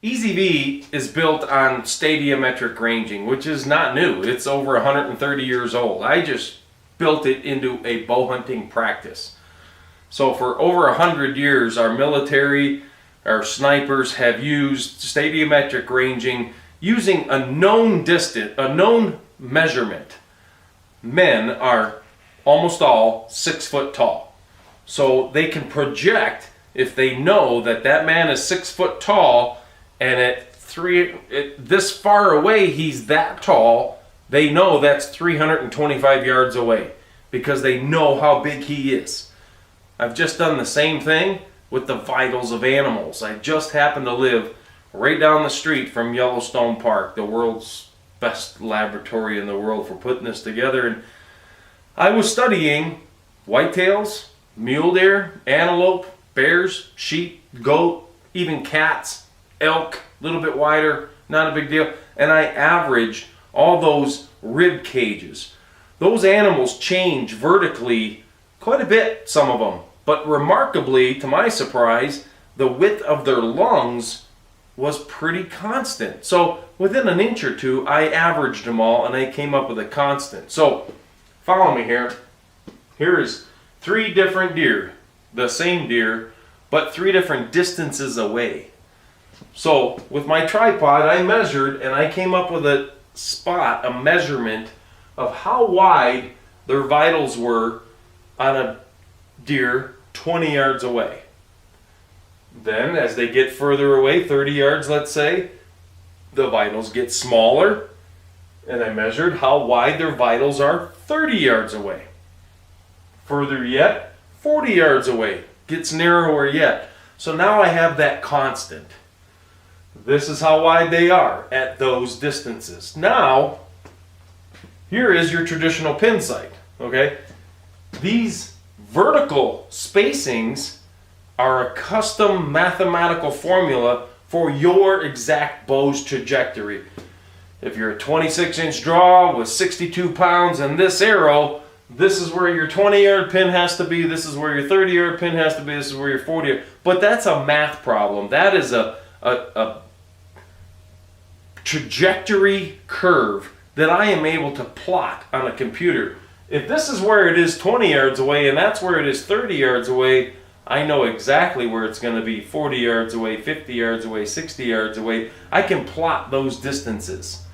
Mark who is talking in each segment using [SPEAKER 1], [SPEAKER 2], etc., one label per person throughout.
[SPEAKER 1] EZV is built on stadiometric ranging, which is not new. It's over 130 years old. I just built it into a bow hunting practice. So for over 100 years, our military, our snipers have used stadiometric ranging using a known distance, a known measurement. Men are almost all 6 foot tall. So they can project, if they know that that man is 6 foot tall, and this far away he's that tall, they know that's 325 yards away because they know how big he is. I've just done the same thing with the vitals of animals. I just happen to live right down the street from Yellowstone Park, the world's best laboratory in the world for putting this together. And I was studying whitetails, mule deer, antelope, bears, sheep, goat, even cats, elk, a little bit wider, not a big deal. And I averaged all those rib cages. Those animals change vertically quite a bit, some of them. But remarkably, to my surprise, the width of their lungs was pretty constant. So within an inch or two, I averaged them all and I came up with a constant. So follow me here. Here is 3 different deer, the same deer, but 3 different distances away. So with my tripod, I measured and I came up with a spot, a measurement of how wide their vitals were on a deer 20 yards away. Then as they get further away, 30 yards let's say, the vitals get smaller, and I measured how wide their vitals are 30 yards away. Further yet, 40 yards away, gets narrower yet. So now I have that constant. This is how wide they are at those distances. Now, here is your traditional pin sight, okay? These vertical spacings are a custom mathematical formula for your exact bow's trajectory. If you're a 26-inch draw with 62 pounds and this arrow, this is where your 20-yard pin has to be, this is where your 30-yard pin has to be, this is where your 40-yard. But that's a math problem. That is a trajectory curve that I am able to plot on a computer. If this is where it is 20 yards away and that's where it is 30 yards away, I know exactly where it's going to be 40 yards away, 50 yards away, 60 yards away. I can plot those distances,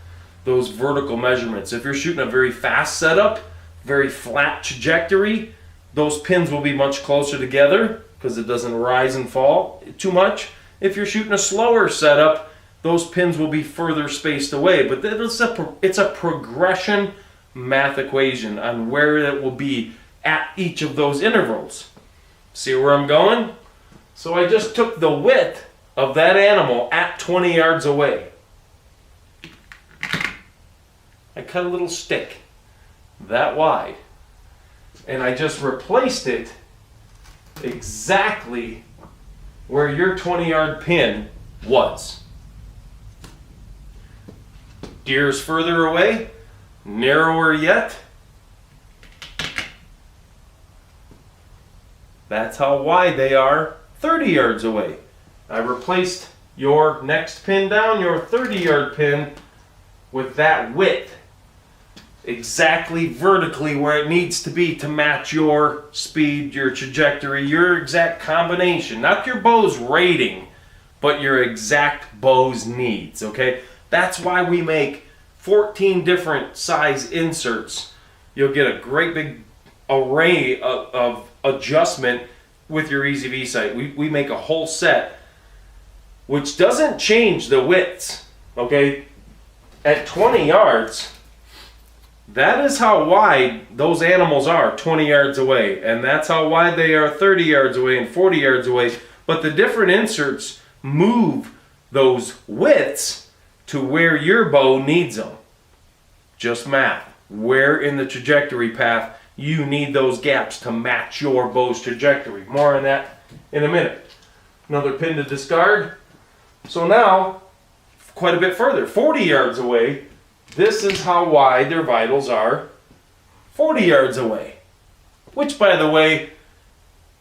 [SPEAKER 1] those vertical measurements. If you're shooting a very fast setup, very flat trajectory, those pins will be much closer together because it doesn't rise and fall too much. If you're shooting a slower setup, those pins will be further spaced away. But it's a progression math equation on where it will be at each of those intervals. See where I'm going? So I just took the width of that animal at 20 yards away. I cut a little stick that wide, and I just replaced it exactly where your 20-yard pin was. Deer's further away, narrower yet. That's how wide they are 30 yards away. I replaced your next pin down, your 30-yard pin, with that width exactly vertically where it needs to be to match your speed, your trajectory, your exact combination. Not your bow's rating, but your exact bow's needs, okay? That's why we make 14 different size inserts. You'll get a great big array of adjustment with your EZV sight. We make a whole set which doesn't change the widths, okay? At 20 yards, that is how wide those animals are 20 yards away, and that's how wide they are 30 yards away and 40 yards away. But the different inserts move those widths to where your bow needs them. Just math. Where in the trajectory path you need those gaps to match your bow's trajectory. More on that in a minute. Another pin to discard. So now, quite a bit further, 40 yards away, this is how wide their vitals are 40 yards away. Which, by the way,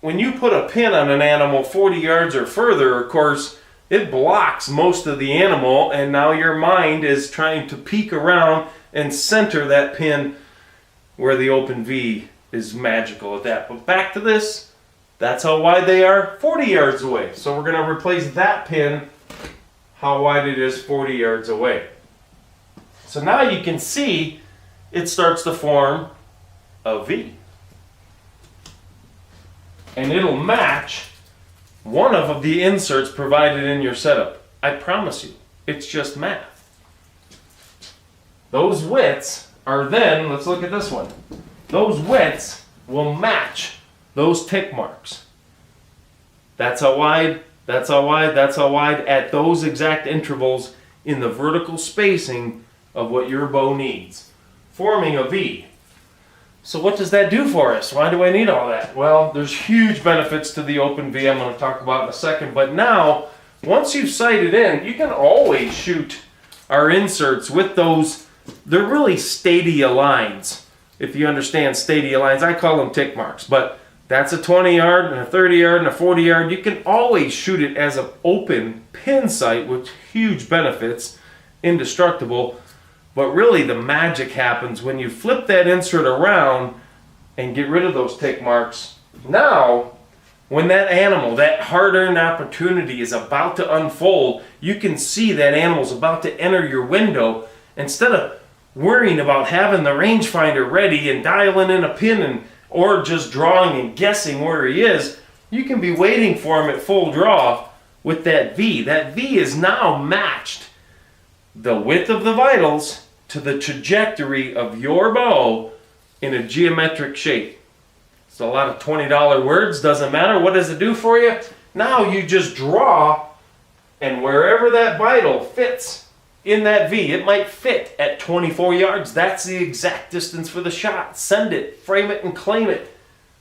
[SPEAKER 1] when you put a pin on an animal 40 yards or further, of course, it blocks most of the animal, and now your mind is trying to peek around and center that pin where the open V is magical at that. But back to this, that's how wide they are, 40 yards away. So we're going to replace that pin, how wide it is 40 yards away. So now you can see it starts to form a V. And it'll match one of the inserts provided in your setup. I promise you, it's just math. Those widths are then, let's look at this one. Those widths will match those tick marks. That's how wide, that's how wide, that's how wide at those exact intervals in the vertical spacing of what your bow needs, forming a V. So what does that do for us? Why do I need all that? Well, there's huge benefits to the open V I'm going to talk about in a second. But now, once you've sighted in, you can always shoot our inserts with those, they're really stadia lines. If you understand stadia lines, I call them tick marks. But that's a 20 yard and a 30 yard and a 40 yard. You can always shoot it as an open pin sight with huge benefits, indestructible. But really the magic happens when you flip that insert around and get rid of those tick marks. Now, when that animal, that hard-earned opportunity is about to unfold, you can see that animal's about to enter your window. Instead of worrying about having the rangefinder ready and dialing in a pin or just drawing and guessing where he is, you can be waiting for him at full draw with that V. That V is now matched the width of the vitals to the trajectory of your bow in a geometric shape. It's a lot of $20 words, doesn't matter. What does it do for you? Now you just draw, and wherever that vital fits in that V, it might fit at 24 yards. That's the exact distance for the shot. Send it, frame it, and claim it.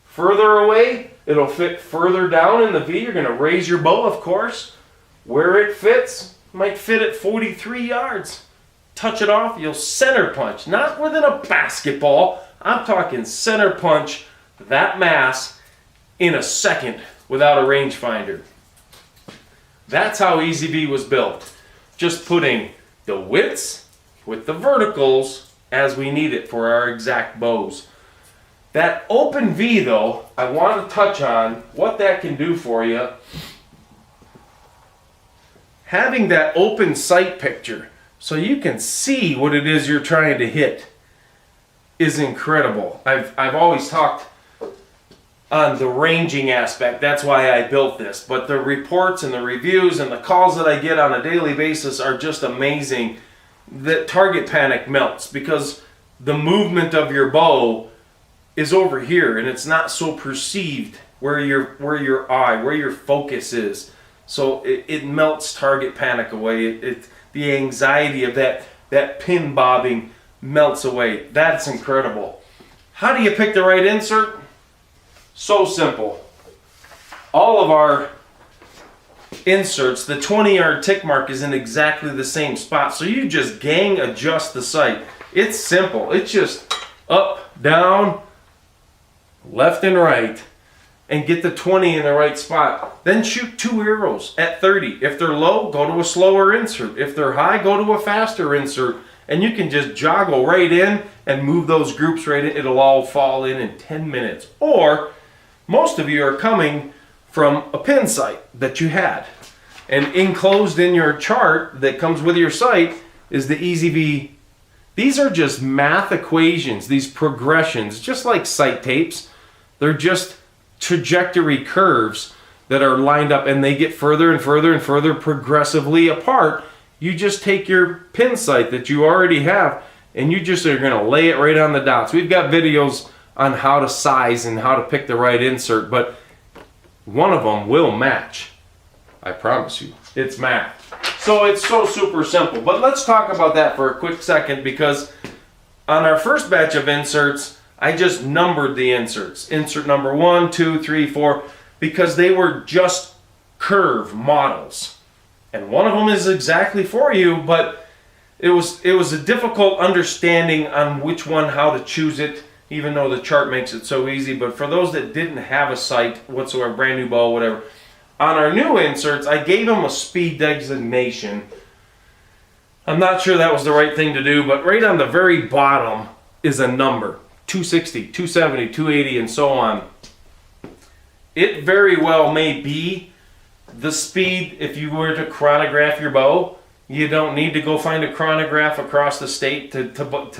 [SPEAKER 1] Further away, it'll fit further down in the V. You're going to raise your bow, of course. Where it fits, might fit at 43 yards. Touch it off, you'll center punch. Not within a basketball. I'm talking center punch that mass in a second without a rangefinder. That's how EasyV was built. Just putting the widths with the verticals as we need it for our exact bows. That open V though, I want to touch on what that can do for you. Having that open sight picture so you can see what it is you're trying to hit is incredible. I've always talked on the ranging aspect. That's why I built this. But the reports and the reviews and the calls that I get on a daily basis are just amazing. The target panic melts because the movement of your bow is over here and it's not so perceived where your eye, where your focus is. So it melts target panic away. The anxiety of that pin bobbing melts away. That's incredible. How do you pick the right insert? So simple. All of our inserts, the 20-yard tick mark is in exactly the same spot. So you just gang adjust the sight. It's simple. It's just up, down, left and right, and get the 20 in the right spot. Then shoot 2 arrows at 30. If they're low, go to a slower insert. If they're high, go to a faster insert. And you can just joggle right in and move those groups right in. It'll all fall in 10 minutes. Or most of you are coming from a pin sight that you had. And enclosed in your chart that comes with your sight is the EasyV. These are just math equations, these progressions, just like sight tapes. They're just trajectory curves that are lined up and they get further and further and further progressively apart. You just take your pin sight that you already have and you just are going to lay it right on the dots. We've got videos on how to size and how to pick the right insert, but one of them will match. I promise you, it's math. So it's so super simple. But let's talk about that for a quick second because on our first batch of inserts, I just numbered the inserts. Insert number 1, 2, 3, 4, because they were just curve models. And one of them is exactly for you, but it was a difficult understanding on which one, how to choose it, even though the chart makes it so easy. But for those that didn't have a sight whatsoever, brand new bow, whatever, On our new inserts, I gave them a speed designation. I'm not sure that was the right thing to do, but right on the very bottom is a number. 260, 270, 280, and so on. It very well may be the speed if you were to chronograph your bow. You don't need to go find a chronograph across the state to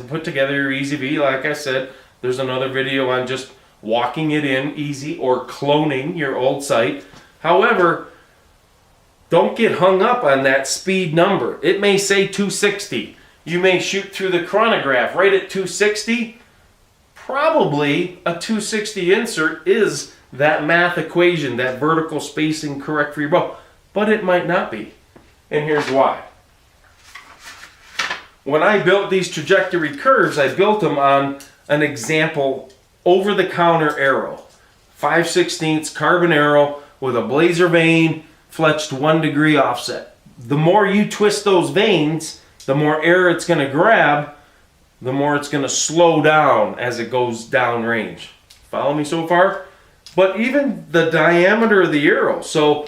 [SPEAKER 1] put together your Easy V. Like I said, there's another video on just walking it in easy or cloning your old sight. However, don't get hung up on that speed number. It may say 260. You may shoot through the chronograph right at 260. Probably a 260 insert is that math equation, that vertical spacing correct for your bow. But it might not be. And here's why. When I built these trajectory curves, I built them on an example over-the-counter arrow. 5/16 carbon arrow with a blazer vane, fletched 1 degree offset. The more you twist those vanes, the more air it's going to grab, the more it's going to slow down as it goes downrange. Follow me so far? But even the diameter of the arrow. So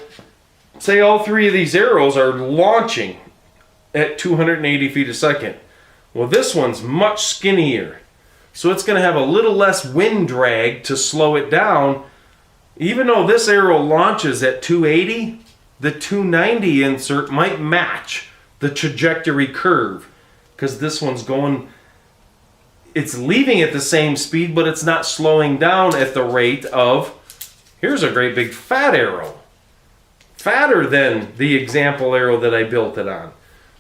[SPEAKER 1] say all 3 of these arrows are launching at 280 feet a second. Well, this one's much skinnier. So it's going to have a little less wind drag to slow it down. Even though this arrow launches at 280, the 290 insert might match the trajectory curve, because this one's going, it's leaving at the same speed, but it's not slowing down at the rate of, here's a great big fat arrow. Fatter than the example arrow that I built it on.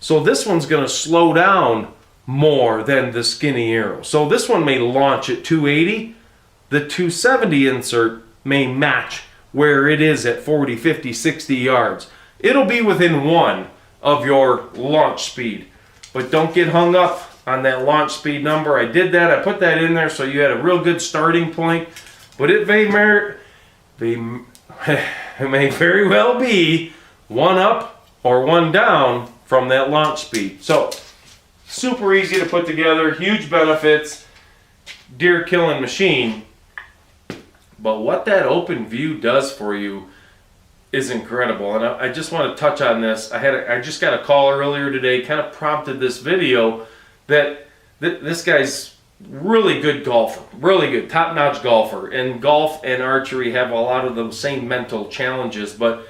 [SPEAKER 1] So this one's going to slow down more than the skinny arrow. So this one may launch at 280. The 270 insert may match where it is at 40, 50, 60 yards. It'll be within 1 of your launch speed. But don't get hung up on that launch speed number. I did that. I put that in there so you had a real good starting point. But it may it may very well be 1 up or 1 down from that launch speed. So, super easy to put together, huge benefits, deer killing machine. But what that open view does for you is incredible. And I just want to touch on this. I just got a call earlier today, kind of prompted this video, that this guy's really good golfer, really good, top-notch golfer. And golf and archery have a lot of the same mental challenges. But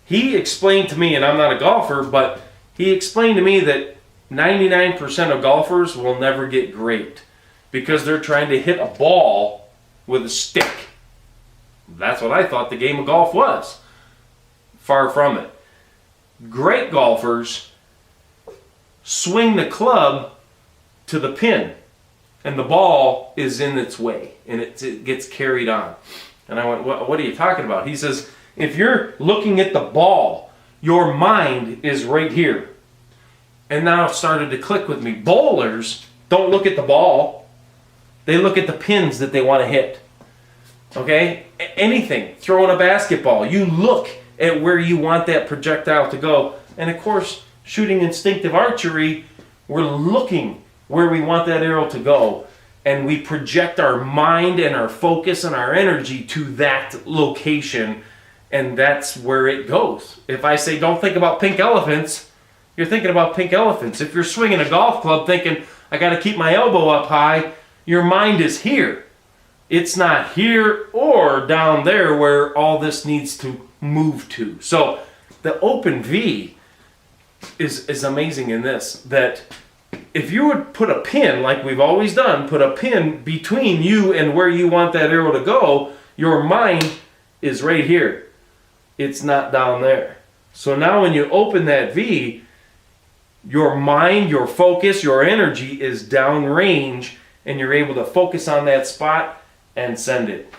[SPEAKER 1] he explained to me, and I'm not a golfer, but he explained to me that 99% of golfers will never get great because they're trying to hit a ball with a stick. That's what I thought the game of golf was. Far from it. Great golfers swing the club to the pin, and the ball is in its way, and it gets carried on. And I went, what are you talking about? He says, if you're looking at the ball, your mind is right here. And now it started to click with me. Bowlers don't look at the ball. They look at the pins that they want to hit. Okay? Anything. Throwing a basketball. You look at where you want that projectile to go. And of course, shooting instinctive archery, we're looking where we want that arrow to go. And we project our mind and our focus and our energy to that location. And that's where it goes. If I say, don't think about pink elephants, you're thinking about pink elephants. If you're swinging a golf club thinking, I got to keep my elbow up high, your mind is here. It's not here or down there where all this needs to move to. So the open V is amazing in this, that if you would put a pin, like we've always done, put a pin between you and where you want that arrow to go, your mind is right here. It's not down there. So now when you open that V, your mind, your focus, your energy is downrange, and you're able to focus on that spot and send it.